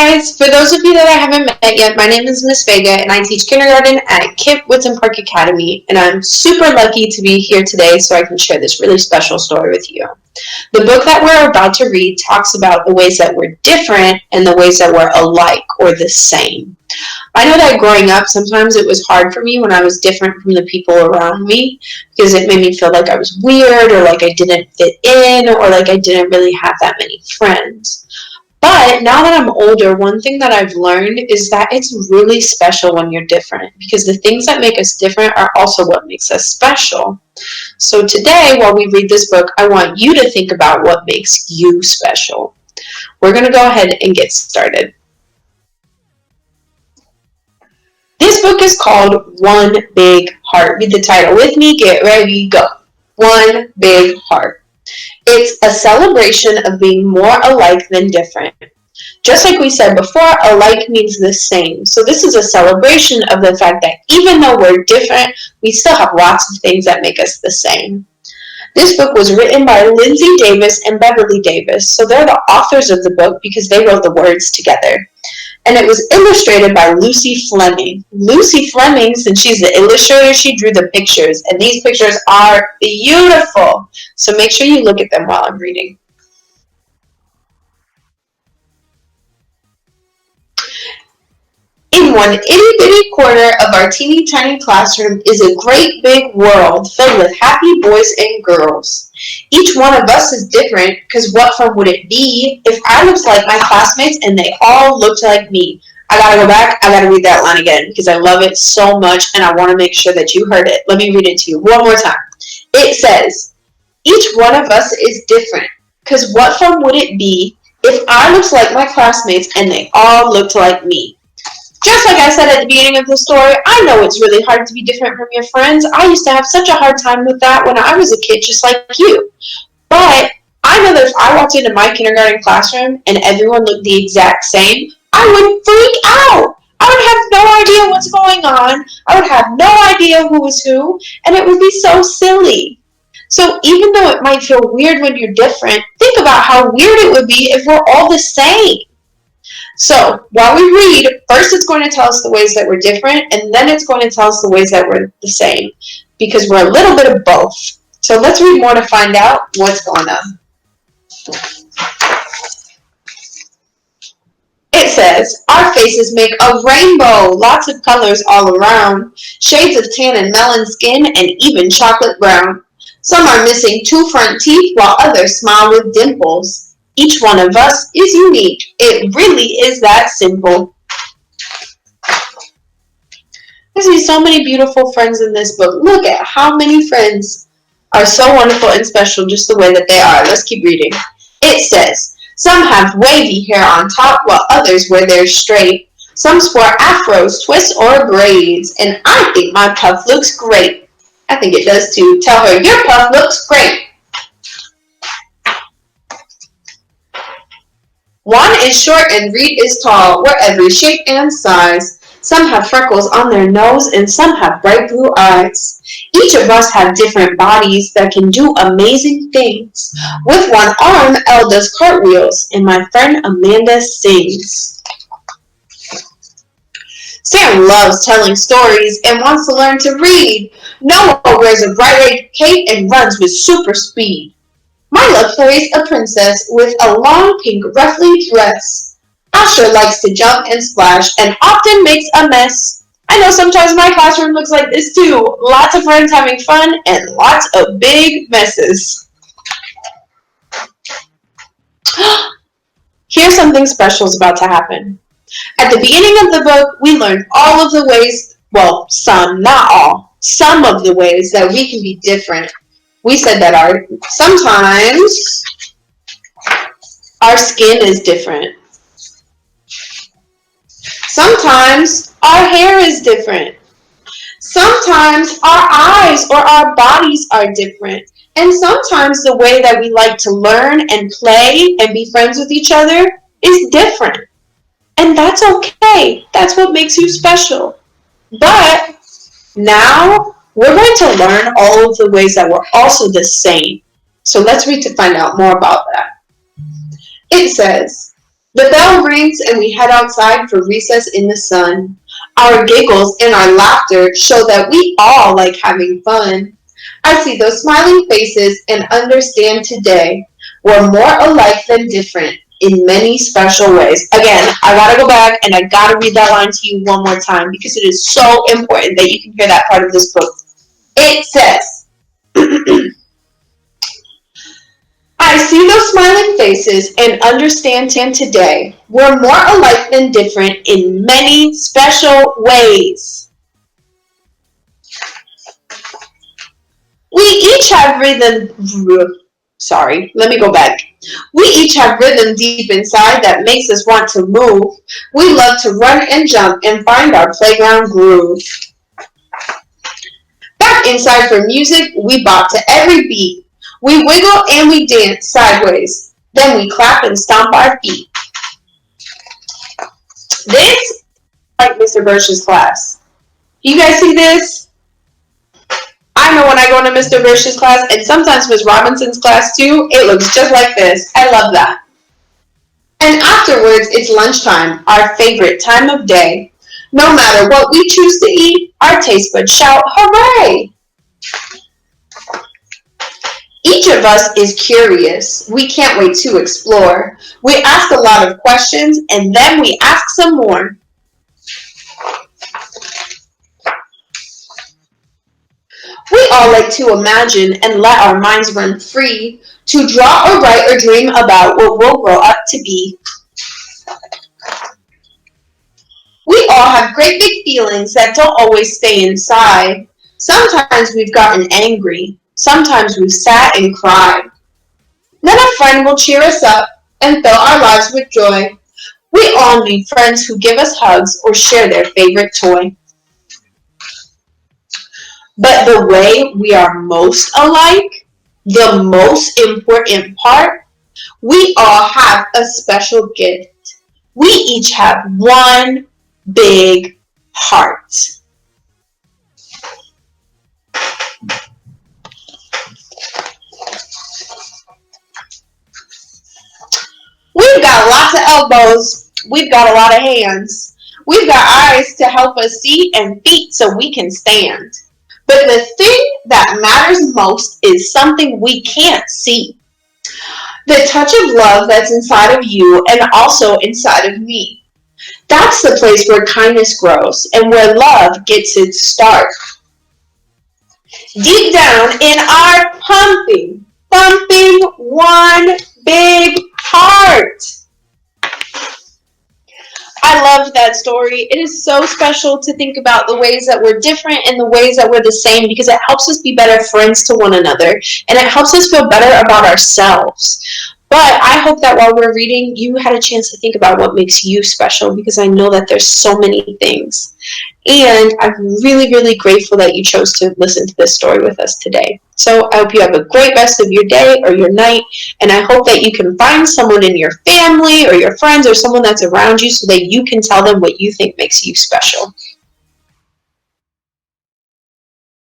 guys, for those of you that I haven't met yet, my name is Miss Veiga and I teach kindergarten at Kip Woodson Park Academy, and I'm super lucky to be here today so I can share this really special story with you. The book that we're about to read talks about the ways that we're different and the ways that we're alike or the same. I know that growing up, sometimes it was hard for me when I was different from the people around me because it made me feel like I was weird or like I didn't fit in or like I didn't really have that many friends. But now that I'm older, one thing that I've learned is that it's really special when you're different because the things that make us different are also what makes us special. So today, while we read this book, I want you to think about what makes you special. We're going to go ahead and get started. This book is called One Big Heart. Read the title with me. Get ready, go. One Big Heart. It's a celebration of being more alike than different. Just like we said before, alike means the same. So this is a celebration of the fact that even though we're different, we still have lots of things that make us the same. This book was written by Lindsay Davis and Beverly Davis. So they're the authors of the book because they wrote the words together. And it was illustrated by Lucy Fleming. Lucy Fleming, since she's the illustrator, she drew the pictures. And these pictures are beautiful. So make sure you look at them while I'm reading. In one itty-bitty corner of our teeny tiny classroom is a great big world filled with happy boys and girls. Each one of us is different because what fun would it be if I looked like my classmates and they all looked like me? I gotta go back, I gotta read that line again because I love it so much and I want to make sure that you heard it. Let me read it to you one more time. It says, each one of us is different because what fun would it be if I looked like my classmates and they all looked like me? Just like I said at the beginning of the story, I know it's really hard to be different from your friends. I used to have such a hard time with that when I was a kid, just like you. But I know that if I walked into my kindergarten classroom and everyone looked the exact same, I would freak out. I would have no idea what's going on. I would have no idea who was who, and it would be so silly. So even though it might feel weird when you're different, think about how weird it would be if we're all the same. So while we read, first it's going to tell us the ways that we're different, and then it's going to tell us the ways that we're the same, because we're a little bit of both. So let's read more to find out what's going on. It says, our faces make a rainbow, lots of colors all around, shades of tan and melon skin, and even chocolate brown. Some are missing 2 front teeth, while others smile with dimples. Each one of us is unique. It really is that simple. I see so many beautiful friends in this book. Look at how many friends are so wonderful and special just the way that they are. Let's keep reading. It says, some have wavy hair on top while others wear theirs straight. Some sport afros, twists, or braids. And I think my puff looks great. I think it does too. Tell her, your puff looks great. Juan is short and Reed is tall. We're every shape and size. Some have freckles on their nose and some have bright blue eyes. Each of us have different bodies that can do amazing things. With one arm, Elle does cartwheels and my friend Amanda sings. Sam loves telling stories and wants to learn to read. Noah wears a bright red cape and runs with super speed. Mila plays a princess with a long pink ruffly dress. Asher likes to jump and splash and often makes a mess. I know sometimes my classroom looks like this too. Lots of friends having fun and lots of big messes. Here's something special is about to happen. At the beginning of the book, we learned all of the ways, well, some, not all, some of the ways that we can be different. We said that sometimes our skin is different. Sometimes our hair is different. Sometimes our eyes or our bodies are different. And sometimes the way that we like to learn and play and be friends with each other is different. And that's okay. That's what makes you special. But now we're going to learn all of the ways that we're also the same. So let's read to find out more about that. It says, The bell rings and we head outside for recess in the sun. Our giggles and our laughter show that we all like having fun. I see those smiling faces and understand today we're more alike than different in many special ways. Again, I gotta go back and I gotta read that line to you one more time because it is so important that you can hear that part of this book. It says, I see those smiling faces and understand today we're more alike than different in many special ways. We each have rhythm. Sorry, let me go back. We each have rhythm deep inside that makes us want to move. We love to run and jump and find our playground groove. Back inside for music, we bop to every beat. We wiggle and we dance sideways. Then we clap and stomp our feet. This is like Mr. Birch's class. You guys see this? I know when I go into Mr. Birch's class, and sometimes Ms. Robinson's class too, it looks just like this. I love that. And afterwards, it's lunchtime, our favorite time of day. No matter what we choose to eat, our taste buds shout, hooray! Each of us is curious. We can't wait to explore. We ask a lot of questions, and then we ask some more. We all like to imagine and let our minds run free, to draw or write or dream about what we'll grow up to be. We all have great big feelings that don't always stay inside. Sometimes we've gotten angry. Sometimes we've sat and cried. Then a friend will cheer us up and fill our lives with joy. We all need friends who give us hugs or share their favorite toy. But the way we are most alike, the most important part, we all have a special gift. We each have one big heart. We've got lots of elbows. We've got a lot of hands. We've got eyes to help us see and feet so we can stand. But the thing that matters most is something we can't see. The touch of love that's inside of you and also inside of me. That's the place where kindness grows and where love gets its start. Deep down in our pumping one big heart. I loved that story. It is so special to think about the ways that we're different and the ways that we're the same because it helps us be better friends to one another and it helps us feel better about ourselves. But I hope that while we're reading, you had a chance to think about what makes you special because I know that there's so many things. And I'm really, really grateful that you chose to listen to this story with us today. So I hope you have a great rest of your day or your night, and I hope that you can find someone in your family or your friends or someone that's around you so that you can tell them what you think makes you special.